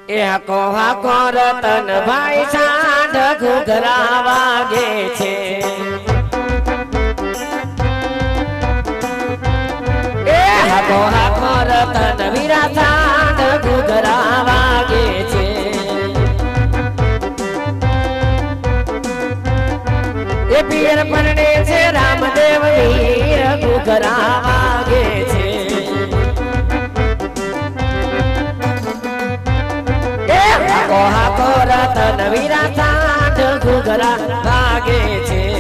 એકો હાકો રતન ભાઈ સાંઢ ઘૂઘરા વાગે છે હાકો હાકો રતન વીરા સાંઢ ઘૂઘરા વાગે છે એ પિયર પરણે છે રામદેવ વીર ઘૂઘરા વાગે છે હાકો હાકો રતન વીરા સાંઢ ઘૂઘરા વાગે છે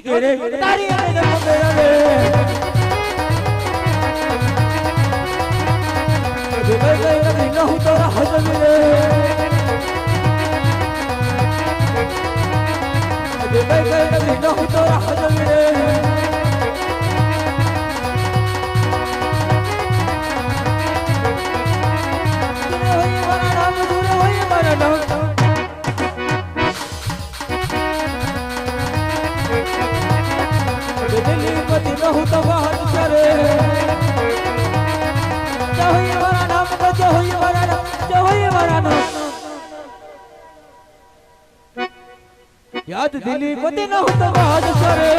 तेरे तारी ने मेरा रे मैं न हूं तेरा हजम रे मैं न हूं तेरा हजम रे रहू तो बाहर करे चाहो ये हमारा नाम तो चाहो ये हमारा नाम चाहो ये हमारा नाम याद दिली पति न हो तो बाहर करे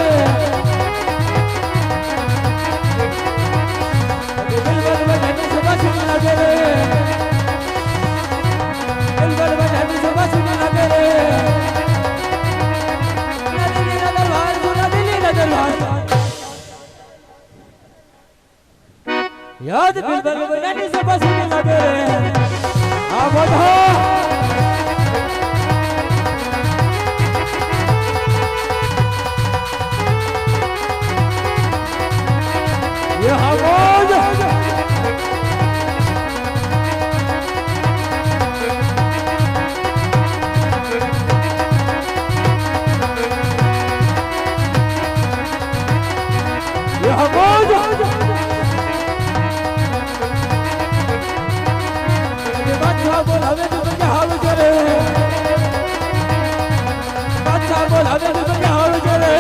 दिल बल बजाने से बस न करे दिल बल बजाने से बस न करे दिल्ली न दरबार सुना दिल्ली न दरबार याद दिल बल बजाने से बस न करे आ बढ़ो ये आवाज ये आवाज बादशाह बोलावे तो पंजाब करे बादशाह बोलावे तो पंजाब करे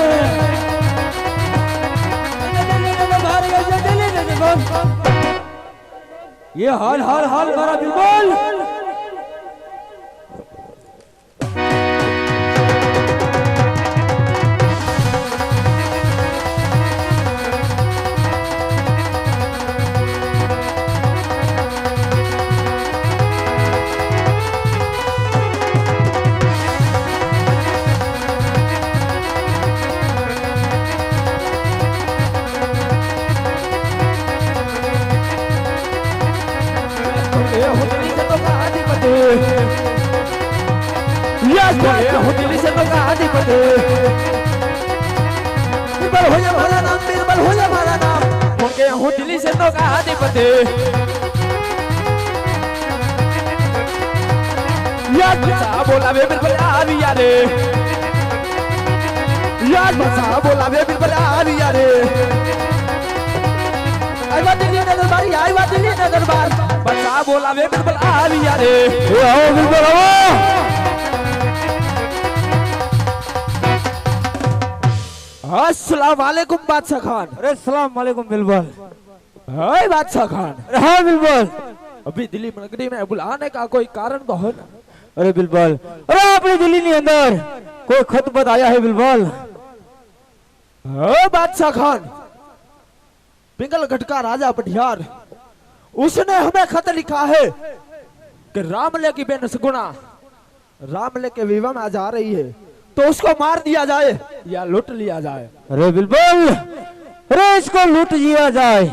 ये हाल हाल हाल मारा बिल्कुल दिल्ली से तो कहा अधिपति बिरबल हो जा हमारा नाम बिरबल हो जा हमारा नाम उनके हूँ दिल्ली से तो कहा अधिपति याद बचा बोला वे बिरबल आ रिया रे याद बचा बोला वे बिरबल आ रिया रे आइवा दिल्ली नगर बारी आइवा दिल्ली नगर बार बचा बोला वे बिरबल आ रिया रे आओ बिरबल आओ अस्सलाम वालेकुम बादशाह खान। अरे सलाम वालेकुम बिल्बल। हाय बादशाह खान। हाँ बिल्बल। अभी दिल्ली नगरी में बुलाने का कोई कारण तो है ना? अरे बिल्बल, अरे आपने दिल्ली के अंदर कोई खत बताया है बिल्बल? हाँ बादशाह खान, पिंगलगढ़ का राजा पटियार उसने हमें खत लिखा है कि रामले की बेन सगुना रामले के विवाह में जा रही है तो उसको मार दिया जाए या लूट लिया जाए। अरे बिल्बल, अरे इसको लूट लिया जाए।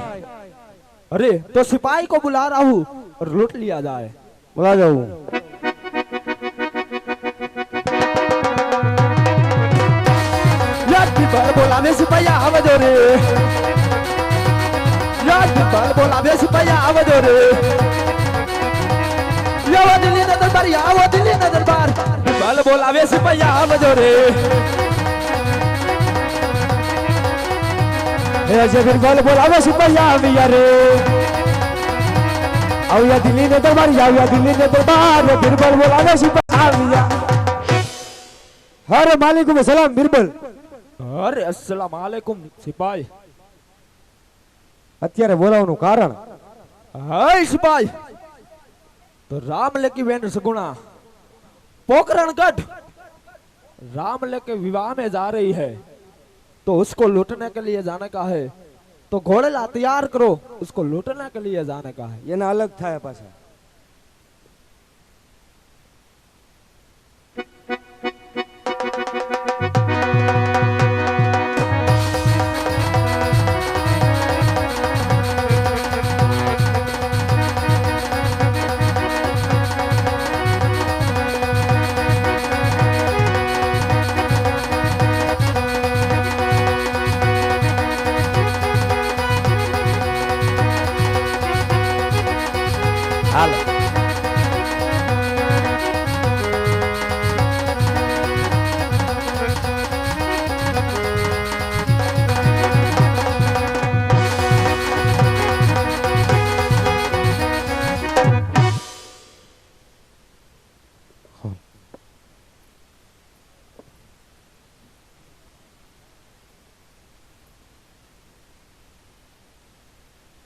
अरे तो सिपाही को बुला रहा हूँ और लूट लिया जाए। बुला जाऊं। याद बिल्बल बोला वे सिपाही आवाज रे याद बिल्बल बोला वे सिपाही आवाज रे यावा दिल्ली न दरबार यावा दिल्ली न दरबार बिल्बल बोला वे सिपाही आवाज रे ऐसे बिल्बल बोला वे सिपाही आविया रे आओ या दिल्ली न दरबार जाओ या दिल्ली न दरबार बिल्बल बोला वे सिपाही आविया। अरे वालेकुम सलाम बिल्बल। अरे अस्सलाम वालेकुम सिपाही। અત્યારે બોલાવવાનું કારણ? हाय सिपाही, तो रामले की बहन सगुना पोखरणगढ़ रामले के विवाह में जा रही है तो उसको लूटने के लिए जाने का है तो घोड़े तैयार करो, उसको लूटने के लिए जाने का है। એના અલગ થાય પાછા। હાલો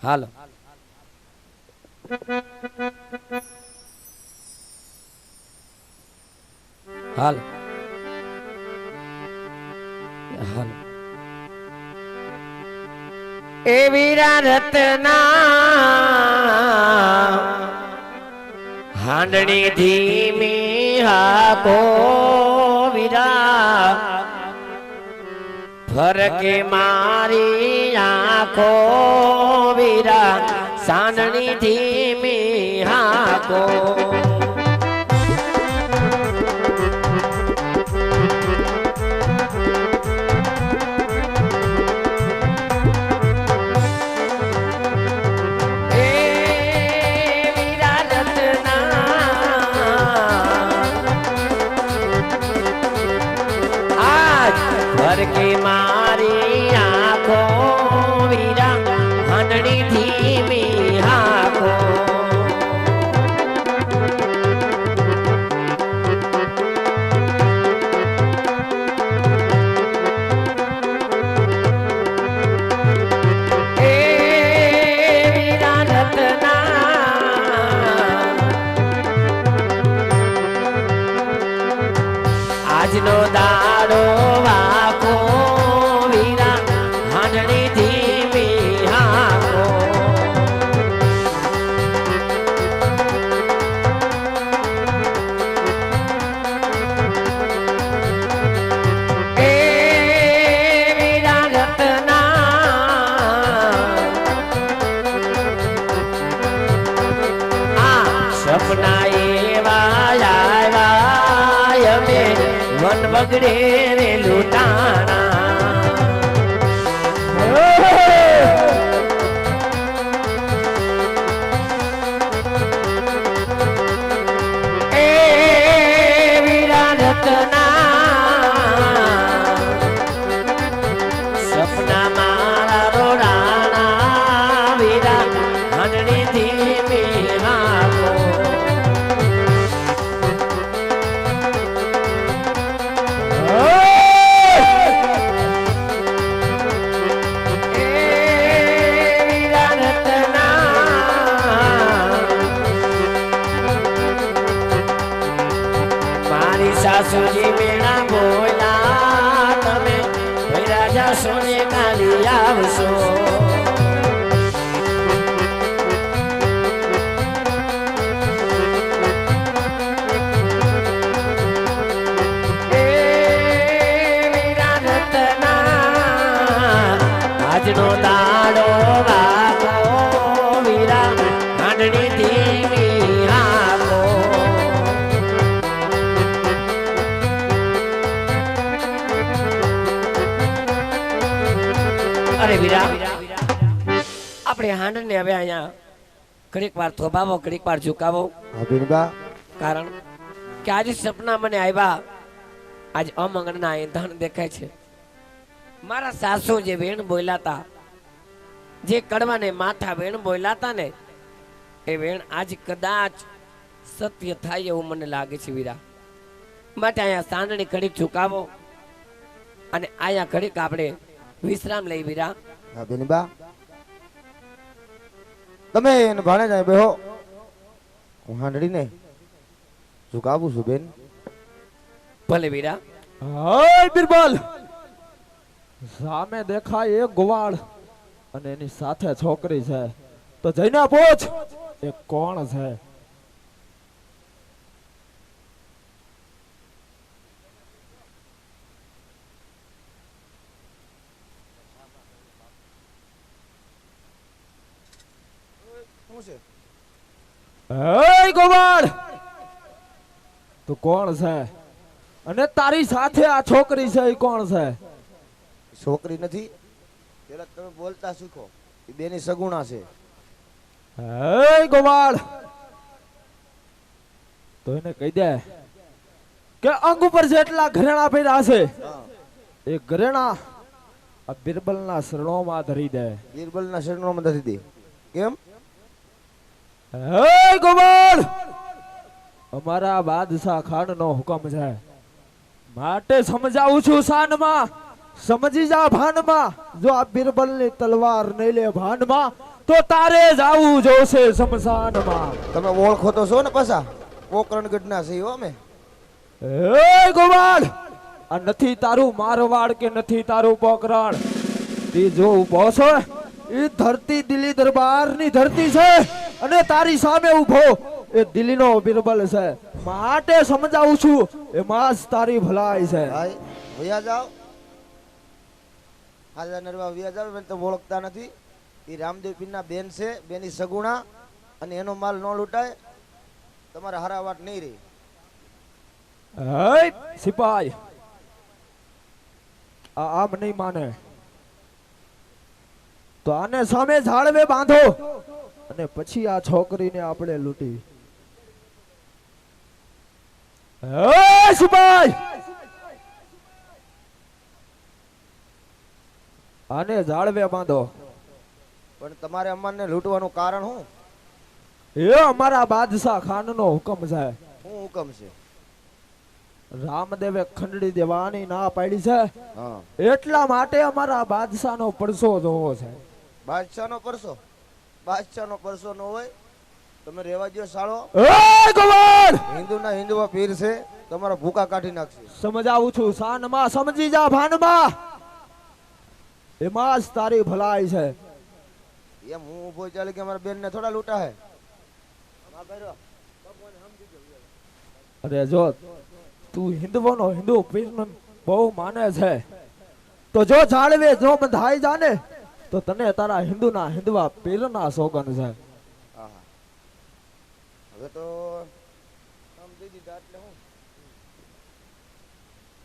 હાલો હાલો હાલો એ વીરા રત્ના હાંડણી ધીમી હાકો વીરા ફરકે મારી આંખો વીરા સાંડણી ધીમી હાકો કે મારી આંખો વીરા હાંડણી ધીમી હાકો એ વીરા રત્ના આજનો દાડો સપના એવા આવ્યા અમે મન બગડે રે લૂંટાણા એ વીરા રત્ના સપના મારા રોડાણા વીરા હાંડણી ધીમી હાકો સાસુજી મેણા બોલા તમે ભૈરા જાશો ને કાલી આવશો એ વીરા રત્ના આજનો દાડો વાગો વીરા હાંડણી ધીમી હાકો અરે વીરા આપણે હાંડ ને હવે અહીંયા ઘડીક વાર થોભાવો ઘડીક વાર ઝુકાવો કારણ કે આજે સપના મને આવ્યા આજ અમંગળના ઈંધણ દેખાય છે મારા સાસુ જે વેણ બોલાતા જે કડવાને માથા વેણ બોલાતા ને એ વેણ આજ કદાચ સત્ય થાય એવું મને લાગે છે વીરા માટે અહીંયા સાંડણી ઘડીક ઝુકાવો અને અહીંયા ઘડીક આપણે વિશ્રામ લઈ વીરા હા બેનબા તમે એને ભાણે જાય બેહો હું હાંડડીને ઝુકાવું છું બેન ભલે વીરા હાય બિરબલ સામે દેખાય એક ગોવાળ અને એની સાથે છોકરી છે તો જઈને પૂછ એ કોણ છે એ ગોવાળ તું કોણ છે અને તારી સાથે આ છોકરી છે એ કોણ છે છોકરી નથી પેલા તમે બોલતા શીખો એ બેની સગુણા છે એ ગોવાળ તો એને કહી દે કે અંગ ઉપર જેટલા ઘરેણા પહેર્યા છે એ ઘરેણા આ બિરબલના શરણોમાં ધરી દે. બિરબલના શરણોમાં ધરી દે. કેમ? હે ગોપાલ, અમારા બાદશાહ ખાનનો હુકમ છે માટે સમજાવું છું શાનમાં, સમજી જા ભાનમાં. જો આ બિરબલની તલવાર નહીં લે ભાનમાં તો તારે જાવું જોશે શમશાનમાં. તમે ઓળખો તો છો ને પાછા પોકરણગઢના છે હો અમે. એ ગોપાલ, આ નથી તારું મારવાડ કે નથી તારું પોકરણ. તે જો ઉભો છે એ ધરતી દિલ્હી દરબારની ધરતી છે અને તારી સામે ઉભો એ દિલ્હીનો બિરબલ છે માટે સમજાવું છું એમાં જ તારી ભલાઈ છે. ભાઈ વયા જાઓ. હાજા નરવા વયા જાઓ. મને તો ઓળખતા નથી. એ રામદેવ પીરના બેન છે, બેની સગુણા, અને એનો માલ ન લૂંટાય. તમારે હરાવાટ નહીં રહી. હે સિપાઈ, આમ નહીં માને તો આને સામે ઝાડવે બાંધો અને પછી આ છોકરીને આપણે લૂંટી. હે સિપાઈ, આને ઝાડવે બાંધો. પણ તમારે અમરને લૂંટવાનું કારણ શું? એ અમારા બાદશાહ ખાનનો હુકમ છે. શું હુકમ છે? રામદેવે ખંડડી દેવાની ના પાડી છે હા, એટલા માટે અમારા બાદશાહનો પડસો જોવો છે. બાદશાહનો પરસો? બાદશાહનો પરસો ન હોય. તમે રેવા દો સાળો. એ ગોવાળ, હિન્દુના હિન્દુઓ પીર છે, તમારા ભૂકા કાઢી નાખશે. સમજાવું છું શાનમાં, સમજી જા ભાનમાં. એમાં જ તારી ભલાઈ છે. એમ હું ઉભો ચાલે કે અમારા બેન ને થોડા લૂંટા હે. અરે જો તું હિન્દુઓનો હિન્દુ પીરને બહુ માને છે તો જો જાળવે જો બંધાઈ જાને તો તને તારા હિન્દુના હિન્દુઆ પીરના સોગન છે. આહા. હવે તો આમ દીદી દાટ લે હું.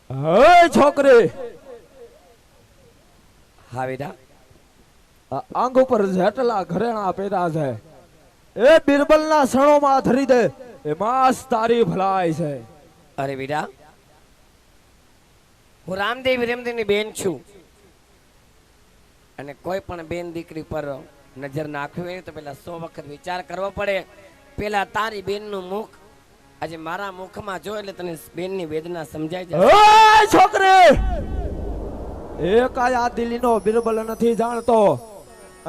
હે છોકરી, હા બેટા, આ આંગ ઉપર જેટલા ઘરેણા પહેર્યા છે એ બિરબલના સણોમાં ધરી દે. એમાં જ તારી ભલાઈ છે. અરે બેટા, હું રામદેવ રેમદેવની બેન છું અને કોઈ પણ બેન દીકરી પર નજર નાખવી હોય તો પેલા 100 વખત વિચાર કરવો પડે. પેલા તારી બેનનું મુખ આજે મારા મુખમાં જો એટલે તને બેનની વેદના સમજાઈ જાય. હે છોકરી, એ કાંઈ આ દિલ્હીનો બિરબલ નથી જાણતો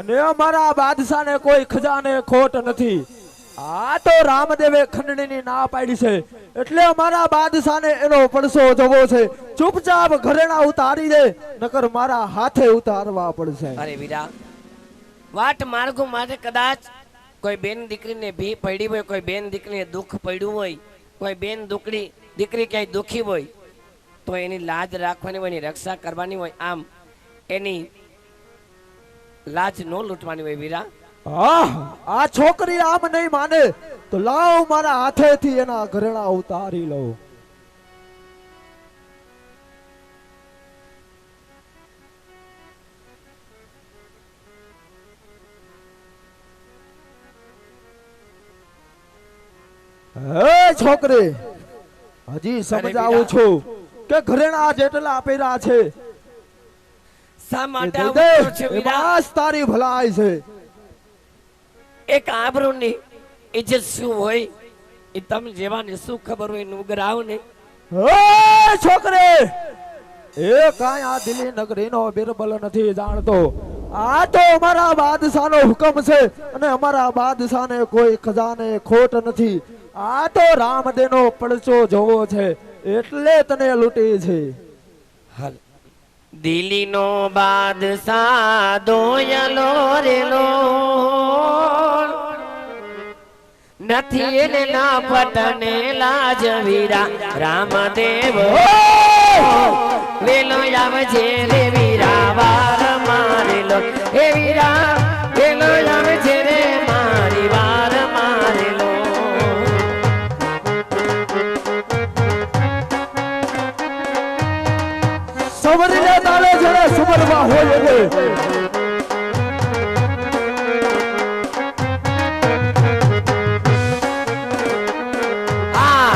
અને અમારા બાદશાહને કોઈ ખજાને ખોટ નથી. આ તો રામદેવે ખંડણીની ના પાડી છે એટલે અમારા બાદશાહને એનો પડસો જોવો છે. ચૂપચાપ ઘરેણા ઉતારી દે નકર મારા હાથે ઉતારવા પડશે. અરે વીરા, વાટ માર્ગો માટે કદાચ કોઈ બેન દીકરીને ભી પડી હોય, કોઈ બેન દીકરીને દુઃખ પડ્યું હોય, કોઈ બેન દીકરી ક્યાંય દુઃખી હોય તો એની લાજ રાખવાની હોય, એની રક્ષા કરવાની હોય. આમ એની લાજ ન લૂંટવાની હોય વીરા. આ છોકરી આમ નહીં માને તો લાવ મારા હાથેથી એના ઘરેણા ઉતારી લઉં. હે છોકરી, હજી સમજાવું છું કે ઘરેણા જેટલા પહેર્યા છે શા માટે એ આવું દે, કરો છો વીરા? એમાં જ તારી ભલાઈ છે. એક આબરૂની ઇજ્જત શું હોય એ તમને જેવાને શું ખબર હોય નુગરાવ ને. હે છોકરી, એ કાંઈ આ દિલ્હી નગરીનો બિરબલ નથી જાણતો. આ તો અમારા બાદશાહનો હુકમ છે અને અમારા બાદશાહને કોઈ ખજાને ખોટ નથી. આ તો રામદેવનો પડચો જોવો છે એટલે તને લૂંટી છે. હાલ દિલ્હીનો બાદશાહ દોયલો રેલો નથી એને ના પટને લાજ વીરા. રામદેવ વેલો આવજે રે વીરા, વાર મારેલો હે વીરા, વેલો આવજે રે મારી વાર મારેલો. સવરીને તારે જણે સુમરવા હોય એટલે આ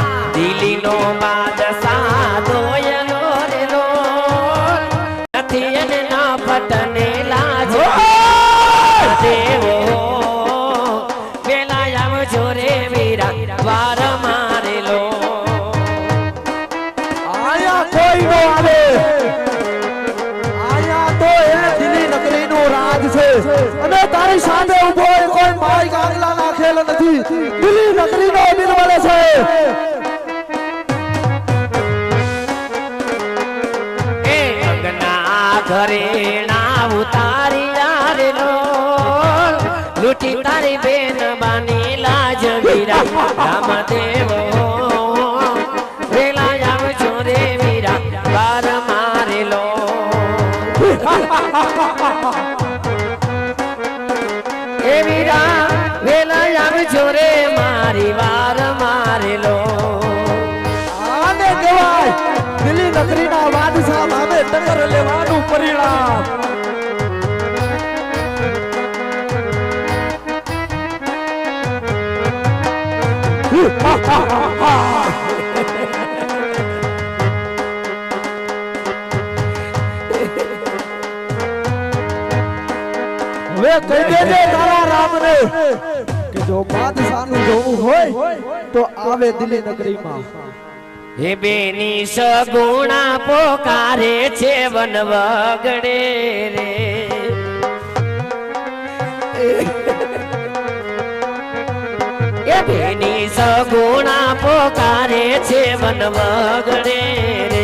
તારી સામે ઊભો હોય કોઈ મારી ગાંગલા નાખેલ નથી દિલ્હી નગરીનો બિરવળે છે એ અંગના ઘરે ના ઉતારી યારેલો લૂટી તારી બેન બાની લાજ વીરા રામદેવ વેલા આવજો રે વીરા વાર મારેલો એ વીરા વેલા આવજો રે મારી વાર મારેલો આને કહેવાય દિલ્હી નગરીના બાદશાહ સામે ટક્કર લેવાનું પરિણામ હવે કહી દેજે તારા રામને કે જો બાદશાહનું જોવું હોય તો આવે દિલ્હી નગરીમાં હે બેની સગુણા પોકારે છે વન વગડે રે એ બેની સગુણા પોકારે છે વન વગડે રે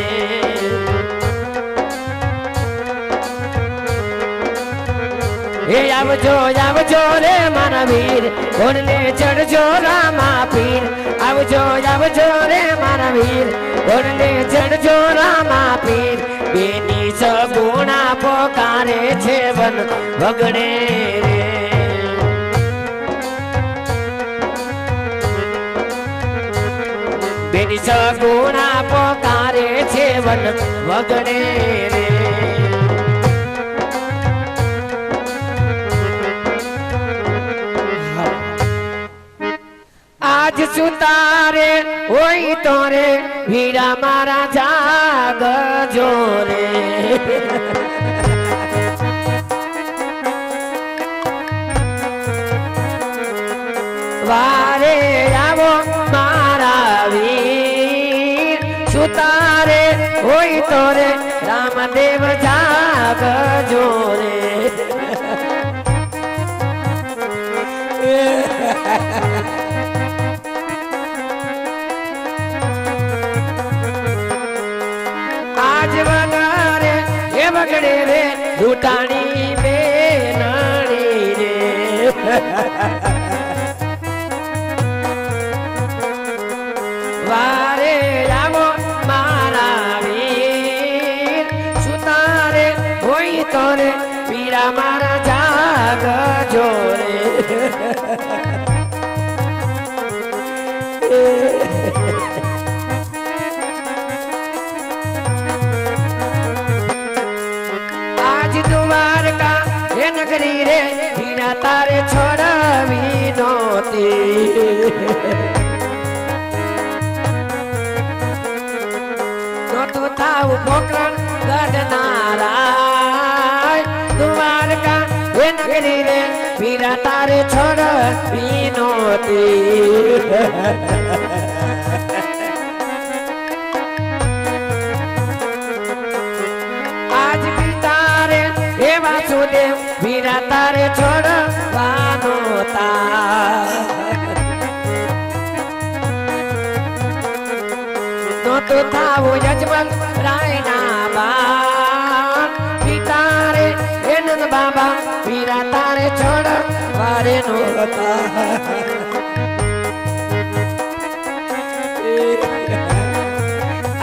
હે આવજો આવજો રે મારા વીર ઘોડને ચડજો રામા પીર આવજો આવજો રે મારા વીર ઘોડને ચડજો રામા પીર બેની સગુણા પોકારે છે વન વગડે રે બેની સગુણા પોકારે છે વન વગડે રે આજ સુતારે હોય તો રે વીરા મારા જાગજો રે વારે આવો મારા વીર સુતારે હોય તો રે રામદેવ જાગજો રે આજ વગારે એ વગડે રે લૂંટાણી બેનણી રે વારે આવો મારા વીર સુતારે હોય તો રે વીરા મારા જાગજો રે આજ દ્વારકા હે નગરી રે વીરા તારે છોડવી નહોતી નહોતું થાવું પોકરણ ગઢનારાય દ્વારકા હે નગરી રે વીરા તારે છોડવી નહોતી આજ પિતારે હે વાસુદેવ વીરા તારે છોડવાનો તા નહોતું થાવું યજમલ રાયના બાપ પિતારે હે નંદ બાબા વીરા તારે છોડવારે નહોતા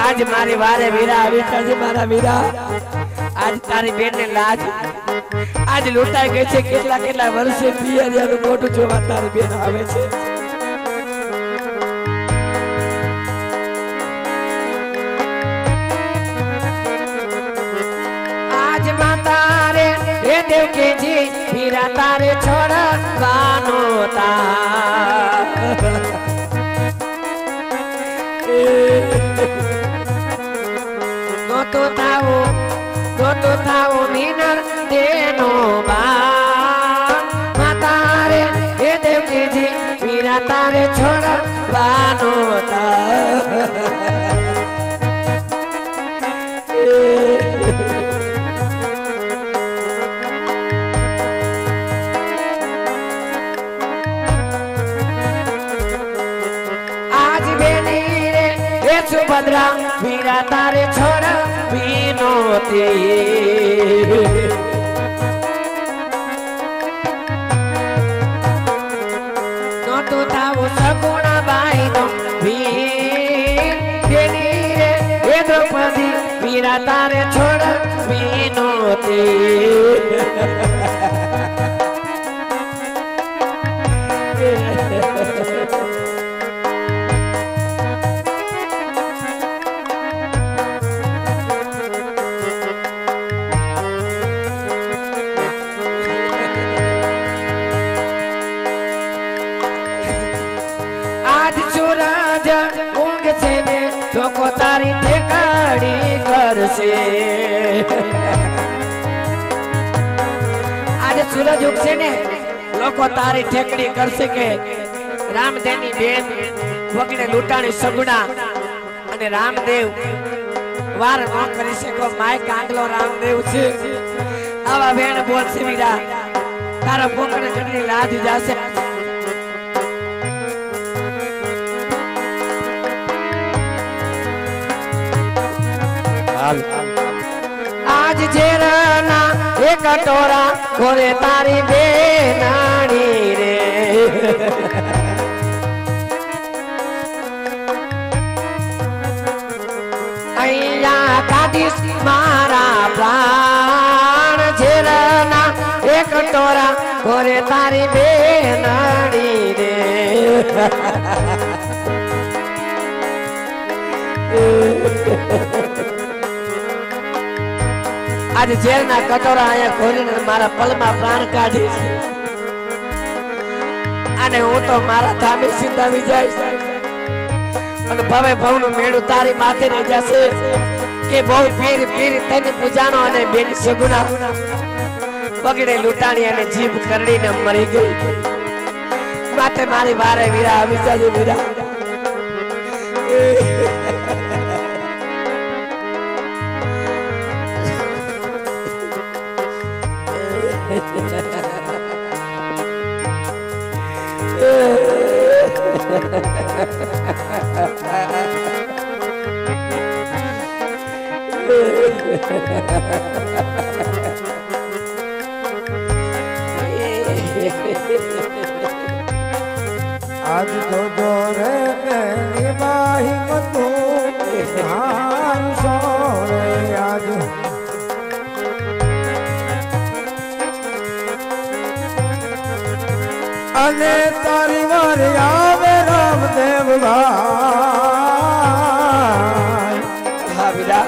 આજ મારી વારે વીરા આવી છે મારા વીરા આજ તારી બેન ને લાજ આજ લૂંટાઈ ગઈ છે કેટલા કેટલા વર્ષે પિયરિયાનું મોટું જોવા તારી બેન આવે છે આજ માતા રે હે દેવકીજી વીરા તારે છોડવાનો તા નહોતું થાવું મીનર તેનો બા માતા રે હે દેવકીજી વીરા તારે છોડવાનો તા સુભદ્રા વીરા તારે છોડ વિનોતી નોતું થાવું સગુણા બાઈ નો વીર તેની રે એ દ્રૌપદી વીરા તારે છોડ વિનોતી આજ સૂરજ ઊંઘ છે ને લોકો તારી ઠેકાડી કરશે આજે સૂરજ ઉગશે ને લોકો તારી ઠેકડી કરશે કે રામદેવની બેન વગડે લૂંટાણી સગુણા અને રામદેવ વાર ન કરી શકો માય કાંગલો રામદેવ છે આવા બેન બોલશે વીરા તારા પોકડે જડની લાજ જાશે આજ જેરના એક ટોરા કોરે તારી બેનાણી રે અહીંયા કાઢીશ મારા પ્રાણ જેરના એક ટોરા કોરે તારી બેનાણી રે આજે ઝેરના કટોરા અહીંયા ખોલીને મારા પલમાં પ્રાણ કાઢીશ અને હું તો મારા ધામે સીધાવી જઈશ અને ભવે ભવનું મેળું તારી માથે રહી જશે કે બહુ પીર પીર તને પૂજાનો અને બેન સગુણા બગડે લૂંટાણી અને જીભ કરડીને મરી ગઈ માટે મારી વારે વીરા આવી જાજે વીરા આજ તો જોરે પેલી બાહી મતું હાર સોરે આજ અને તારી વાર આવે રામદેવ ભાઈ હા વીરા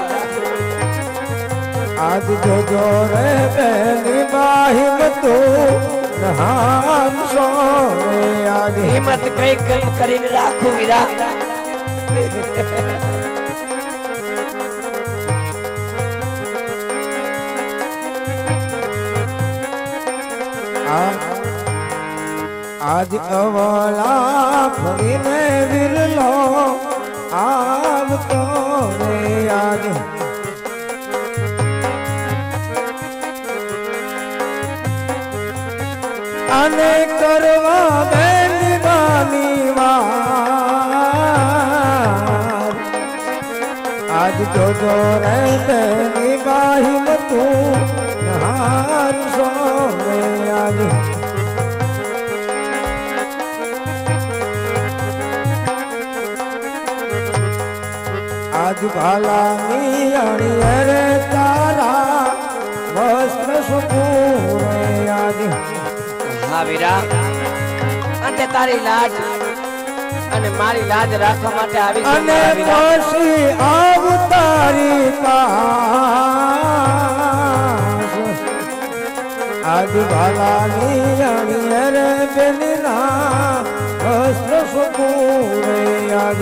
આજ તો જોરે પેલી બાહી મતું હાર સોરે આજ હિંમત કઈ કઈ કરીને રાખું વીરા આજ અવળા ફરીને વિરલો આવતો રે આજ અને કરવા બેની બાની વાર આજ જોજો રે બેની બાહી તું હાર સોરે આજ આજ ભાલાની અણીએ રે તારા વસ્ત્ર સુપૂરે આજ હા વીરા અંતે તારી લાજ અને મારી લાજ રાખવા માટે આવી છું અને મારા વીરા. પછી આવું તારી પાસ આજ ભાલાની અણીએ રે બેનના વસ્ત્ર સુપૂરે આજ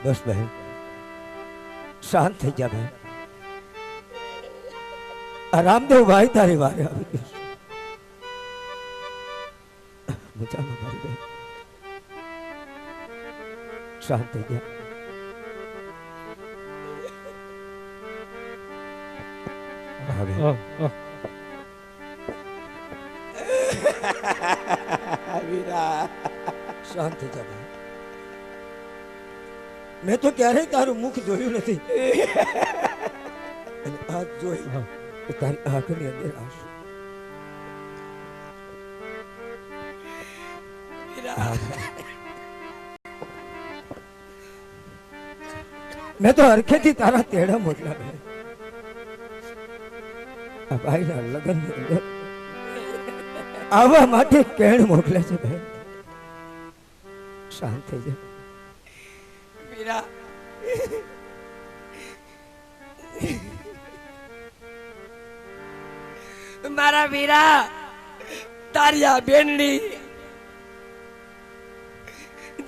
બસ બહેન શાંત થઈ જા બહેન આ રામદેવ ભાઈ તારી વારે આવી ગયો મજામાં મારી બેન શાંત થઈ ગયા હવે શાંત થઈ જા મેં તો ક્યારેય તારું મુખ જોયું નથી અને આજ જોઈ તો તારી આંખની અંદર આંસુ મેં તો હરખેથી તારા તેડા મોકલા બે આ ભાઈના લગ્ન ની અંદર આવવા માટે કેણ મોકલે છે બેન શાંત થઈ જા વીરા મારા વીરા તારી આ બેનડી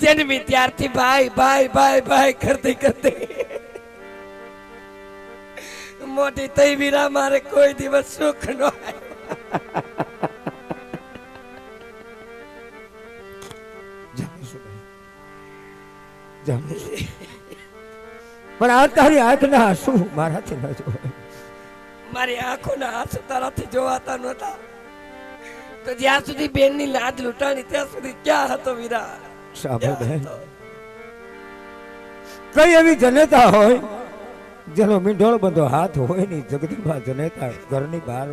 જન્મી ત્યારથી ભાઈ ભાઈ ભાઈ ભાઈ કરતી કરતી મોટી થઈ વીરા મારે કોઈ દિવસ સુખ ન પણ આ તારી આંખના આંસુ મારાથી ન જોવાય મારી આંખોના આંસુ તારાથી જોવાતા નહોતા તો જ્યાં સુધી બેનની લાજ લૂંટાણી ત્યાં સુધી ક્યાં હતો વીરા સાંભળ બેન કઈ એવી જનેતા હોય જેનો મીંઢોળ બંધો હાથ હોય ની જગદંબા જનેતા ઘરની બહાર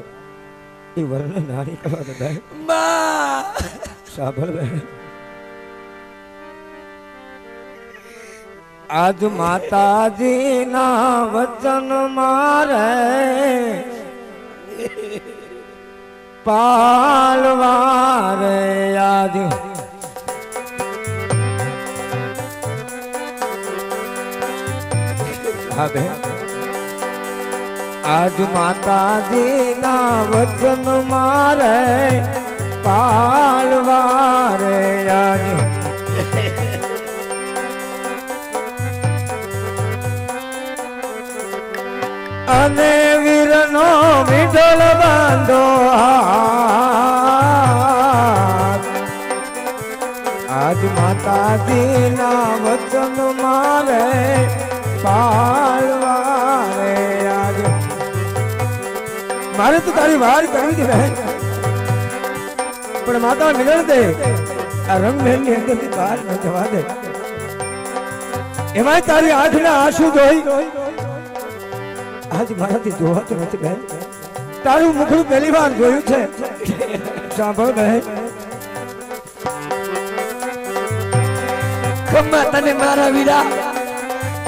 એ વર્ણન નારી કરવા બધા માં સાંભળ બેન આજ માતાજી ના વચન મારે પાલવારે આજ હવે આજ માતાજી ના વચન મારે પાલવારે આજ અને વીરનો મીઠળ બાંધો આજ માતાજી ના વચન મારે પાલવારે આજ મારે તો તારી વાર કરવી છે બહેન પણ માતા મિલણ દે આ રંગમહેલ ની અંદર થી બહાર ન જવા દે એમાં તારી આંખના આંસુ જોઈ આજ મારાથી જોવાતું નથી બહેન તારું મુખડું પહેલી વાર જોયું છે સાંભળ બહેન ખમ્મા તને મારા વીરા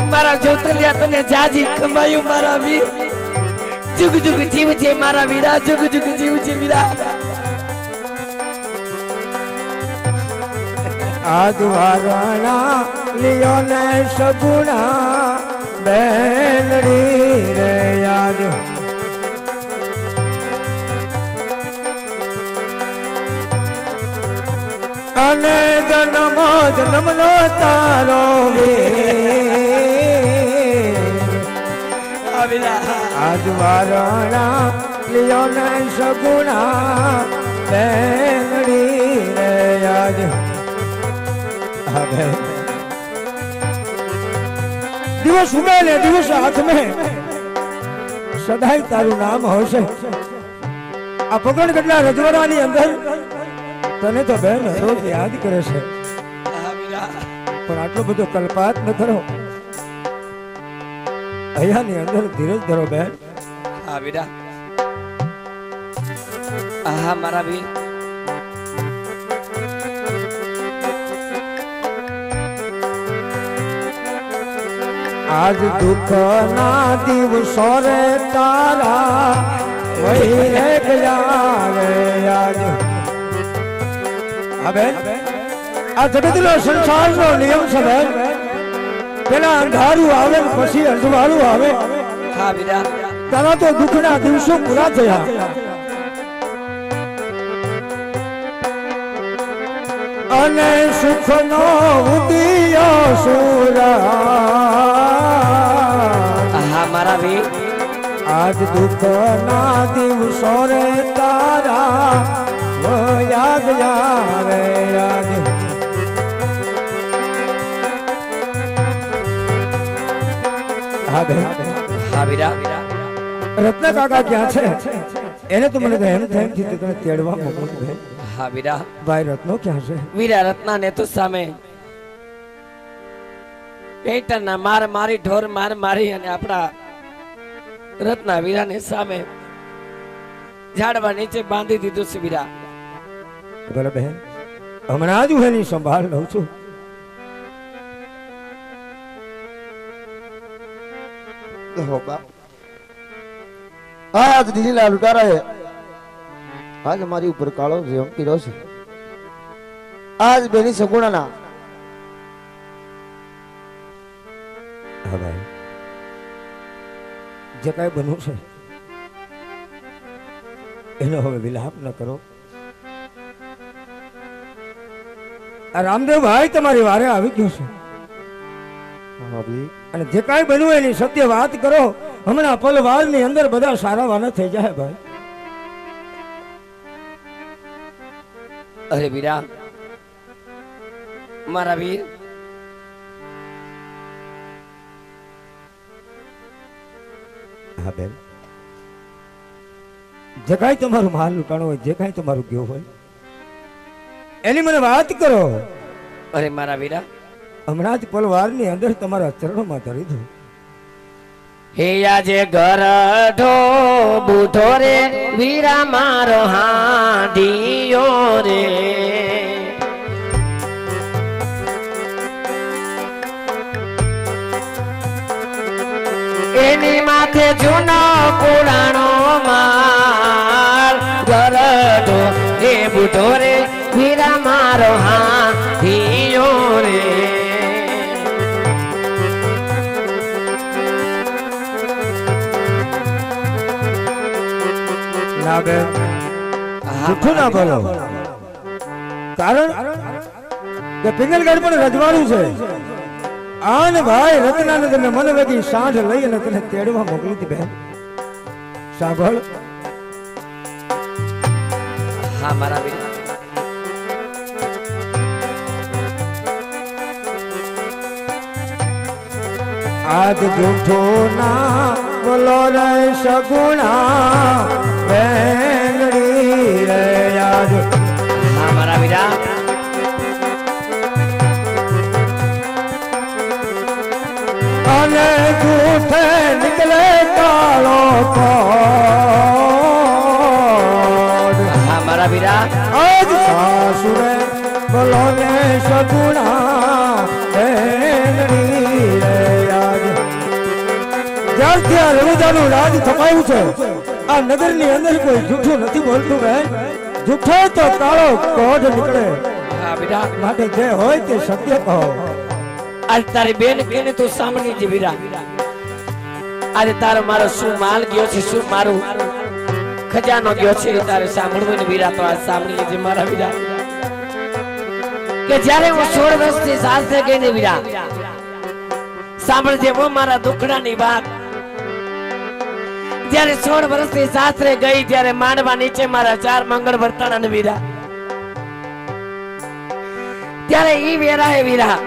મારા જોતલિયા તને જાજી કમાયું મારા વીર જુગ જુગ જીવ છે મારા વીરા જુગ જુગ જીવ છે વીરા આજ વારણા લિયો ને સગુણા બેનડી રે આજ અને જન્મો જન્મનો તારો આજ વારણા લિયો ને સગુણા બેનડી રે આજ હવે દિવસ ઉગે ને દિવસ હાથ में સદાય તારું નામ હશે આ પગણગઢના રજવાડાની અંદર તને તો બેન રોજ યાદ કરે છે પણ આટલો બધો કલ્પાત ન કરો અહીંયાની અંદર ધીરજ ધરો બેન હા વીરા આહા મારા વીર આજ દુઃખ ના દિવસો રે તારા વહી રે ગયા રે આજ હવે આ જગતનો સંસારનો નિયમ છે બેન પેલા અંધારું આવે પછી અંજવાળું આવે હા વીરા તારા તો દુઃખના દિવસો પૂરા થયા અને સુખનો ઉદિયો સુરા આહા મારા વીર આજ દુઃખ ના દિવસો રે તારા યાદ યારે યાદ હા વીરા રત્ન કાકા ક્યાં છે એને તો મને એમ થાય છે તને તેડવા મોકલું ભાઈ હા વીરા ભાઈ રત્નો ક્યાં છે વીરા રત્ના ને તો સામે પેટરના માર મારી ઢોર માર મારી અને આપણા રત્ના વીરાને સામે ઝાડવા નીચે બાંધી દીધું છે વીરા ભલે બહેન હમણાં જ હું એની સંભાળ લઉં છું હો બાપ આજ દિલીલા લૂંટારાએ આજ મારી ઉપર કાળો જેમ કર્યો છે આજ બેની સગુણાના હા ભાઈ જે કાંઈ બન્યું છે એનો હવે વિલાપ ન કરો આ રામદેવ ભાઈ તમારી વારે આવી ગયો છે અને જે કાંઈ બન્યું એની સત્ય વાત કરો હમણાં પલવાર ની અંદર બધા સારા વાના થઈ જાય ભાઈ અરે વીરા મારા વીર હા બેન જે કાંઈ તમારું માલ લૂંટાણો હોય જે કાંઈ તમારું ગયો હોય એની મને વાત કરો અરે મારા વીરા હમણાં જ પલવાર ની અંદર તમારા ચરણોમાં ધરી દો હે આજે ગરઢો બુઢો રે વીરા મારો હાંડિયો રે એની માથે જૂનો પુરાણો માર ગરઢો હે બુઢો રે વીરા મારો હાંડિયો રે ના બેન જૂઠું ના બોલો કારણ કે પિંગલગઢ પણ રજવાડું છે આને ભાઈ રત્નાને તમે મને વેગી સાંઢ લઈ અને તને તેડવા મોકલી હતી બેન સાંભળ હા મારા વીર આજ જૂઠો ના બોલો રે સગુણા બેંગડી રે યાદ હા મારા વીરા અને જૂઠે નીકળે કાળો કોડ હા મારા વીરા આજ સાસુરે બોલો ને સગુણા બેંગડી રે યાદ જ્યારથી આ રવિદાનું રાજ થપાયું છે આ નગર ની અંદર કોઈ જૂઠું નથી બોલતું બેન જૂઠો તો કાળો કોઢ નીકળે હા વીરા માટે જે હોય તે સત્ય કહો આજ તારી બેન કેને તું સાંભળી છે વીરા આજે તારો મારો શું માલ ગયો છે શું મારું ખજાનો ગયો છે તારે સાંભળવું ને વીરા તો આજ સાંભળી છે મારા વીરા કે જ્યારે હું 16 વર્ષથી સાસરે ગઈ ને વીરા સાંભળજે હું મારા દુખડાની વાત જ્યારે 16 વર્ષથી સાસરે ગઈ ત્યારે માંડવા નીચે મારા 4 મંગળ વર્તાણા ને વીરા ત્યારે ઈ વેરાએ વીરા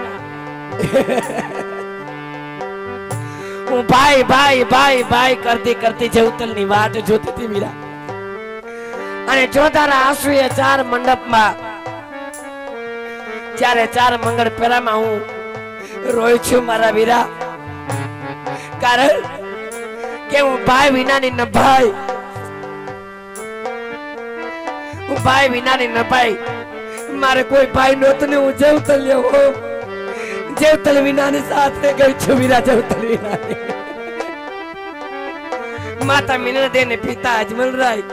હું ભાઈ ભાઈ ભાઈ ભાઈ કરતી કરતી જવતલ ની વાટ જોતી હતી વીરા અને જોતાના આંસુએ 4 મંડપમાં જ્યારે 4 મંગળ પેરામાં હું રોય છું મારા વીરા કારણ કે હું ભાઈ વિનાની ન ભાઈ હું ભાઈ વિનાની ન ભાઈ મારે કોઈ ભાઈ નહોતો ને હું જવતલ લેવો જેવતલ વિનાની સાથે ગઈ છું વીરા જેવતલ વિનાની માતા મિનરદે ને પિતા અજમલરાય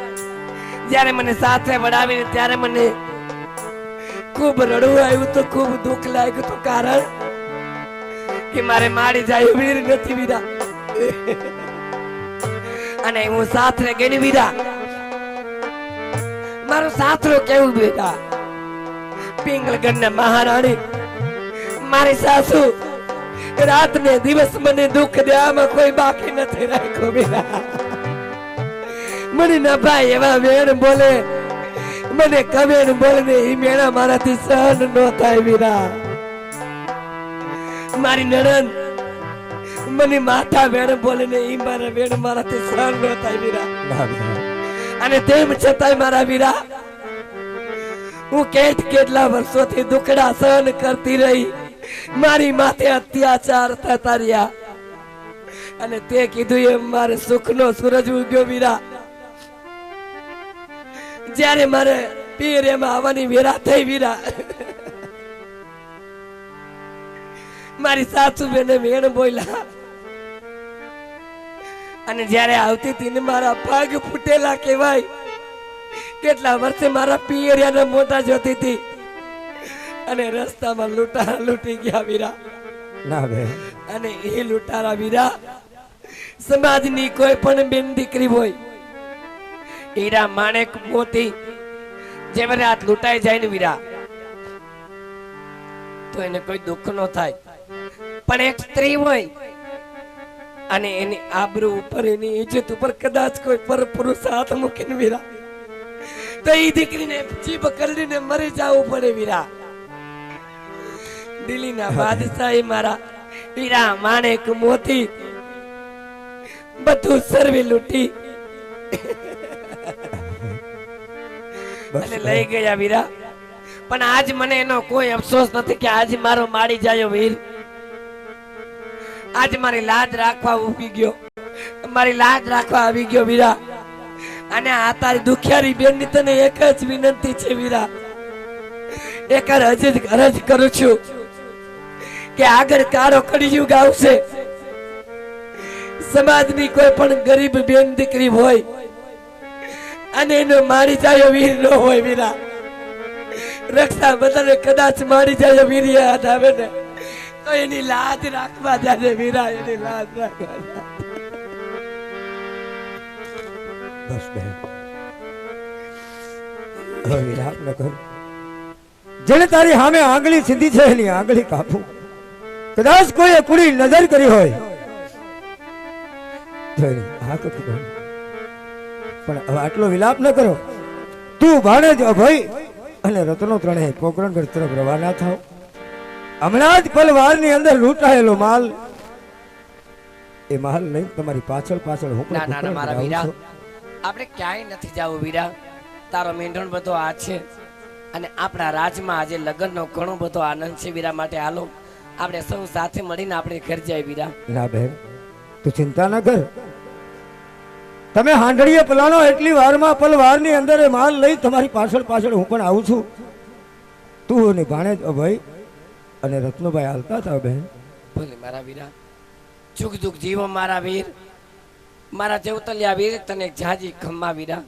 જ્યારે મને સાથે વડાવીને ત્યારે મને ખૂબ રડવું આવ્યું તો ખૂબ દુઃખ લાગ્યું તો કારણ કે મારે મારી જાય વીર નથી વીરા અને હું સાથે ગઈ વીરા મારો સાથરો કેવું બેટા પિંગલગઢ ના મહારાણી મારી સાસુ રાત ને દિવસ મને દુઃખ દે આમાં કોઈ બાકી નથી રાખ્યો બેટા મને ના ભાઈ એવા વેણ બોલે, મને કવેણ બોલે ને ઈ મેણા મારાથી સહન ન થાય વીરા. મારી નણંદ મને માથા વેણ બોલે ને ઈ મારા વેણ મારાથી સહન ન થાય વીરા. અને તેમ છતાંય મારા વીરા હું કેટલા વર્ષોથી દુખડા સહન કરતી રહી. મારી માથે અત્યાચાર થતા રહ્યા અને તે કીધું એમ મારે સુખનો સૂરજ ઉગ્યો વીરા. જ્યારે મારે પીર એમાં આવવાની વેરા થઈ વીરા, મારી સાસુ બેને વેણ બોલ્યા અને જ્યારે આવતી હતી ને મારા ભાગ ફૂટેલા કહેવાય. કેટલા વર્ષે મારા પિયરિયાના મોટા જોતી હતી અને રસ્તામાં લૂંટારા લૂંટી ગયા વીરા. ના બે અને એ લૂંટારા વીરા સમાજની કોઈ પણ બેન દીકરી હોય, હીરા માણેક મોતી જેમને હાથ લૂંટાઈ જાય ને વીરા તો એને કોઈ દુઃખ ન થાય. પણ એક સ્ત્રી હોય અને એની આબરૂ ઉપર એની ઇજ્જત ઉપર કદાચ કોઈ પરપુરુષ હાથ મૂકીને વીરા તો એ દીકરીને જીભ કરડીને મરી જવું પડે વીરા. દિલ્હીના બાદશાહ મારા વીરા માણેક મોતી બધું સર્વે લૂંટી અને લઈ ગયા વીરા. પણ આજ મને એનો કોઈ અફસોસ નથી કે આજ મારો માડી જાયો વીર. આજ મારી લાજ રાખવા ઉભી ગયો, મારી લાજ રાખવા આવી ગયો વીરા. અને આ તારી દુખિયારી બેન ની તને એક જ વિનંતી છે વીરા, એક અરજ કરું છું કે આગળ કાળો કળિયુગ આવશે, સમાજની કોઈ પણ ગરીબ બેન દીકરી હોય અને એનો મારી જાય વીર ન હોય વીરા, રક્ષા બધાને કદાચ મારી જાય વીર યાદ આવે ને તો એની લાજ રાખવા જાય વીરા, એની લાજ રાખવા જાય. બસ બેન હવે વિલાપ ન કર. જેને તારી સામે આંગળી સીધી છે એની આંગળી કાપું. કદાચ કોઈએ કુડી નજર કરી હોય તો એની આ કપી દઉં. પણ હવે આટલો વિલાપ ન કરો. તું ભાણેજ અભય અને રત્નો ત્રણેય પોકરણગઢ તરફ રવાના થાવ. હમણાં જ પલવારની અંદર લૂંટાયેલો માલ એ માલ લઈને તમારી પાછળ પાછળ હું ના ના મારા વીરા આપણે ક્યાંય નથી જાવું વીરા. તારો મેંઢણ બધો આ છે અને આપણા રાજમાં આજે લગ્નનો ઘણો બધો આનંદ છે વીરા. માટે હાલો આપણે સૌ સાથે મળીને આપણે ઘર જાય વીરા. ના બેન તું ચિંતા ન કર. તમે હાંડળીએ પલાણો એટલી વારમાં પલવારની અંદર એ માલ લઈ તમારી પાછળ પાછળ હું પણ આવું છું. તું અને ભાણેજ અભય અને રત્નભાઈ હાલતા હતા બેન. ભલે મારા વીરા, જુગ જુગ જીવો મારા વીર, મારા જેવતલિયા વીર, તને જાજી ખમ્મા વીરા.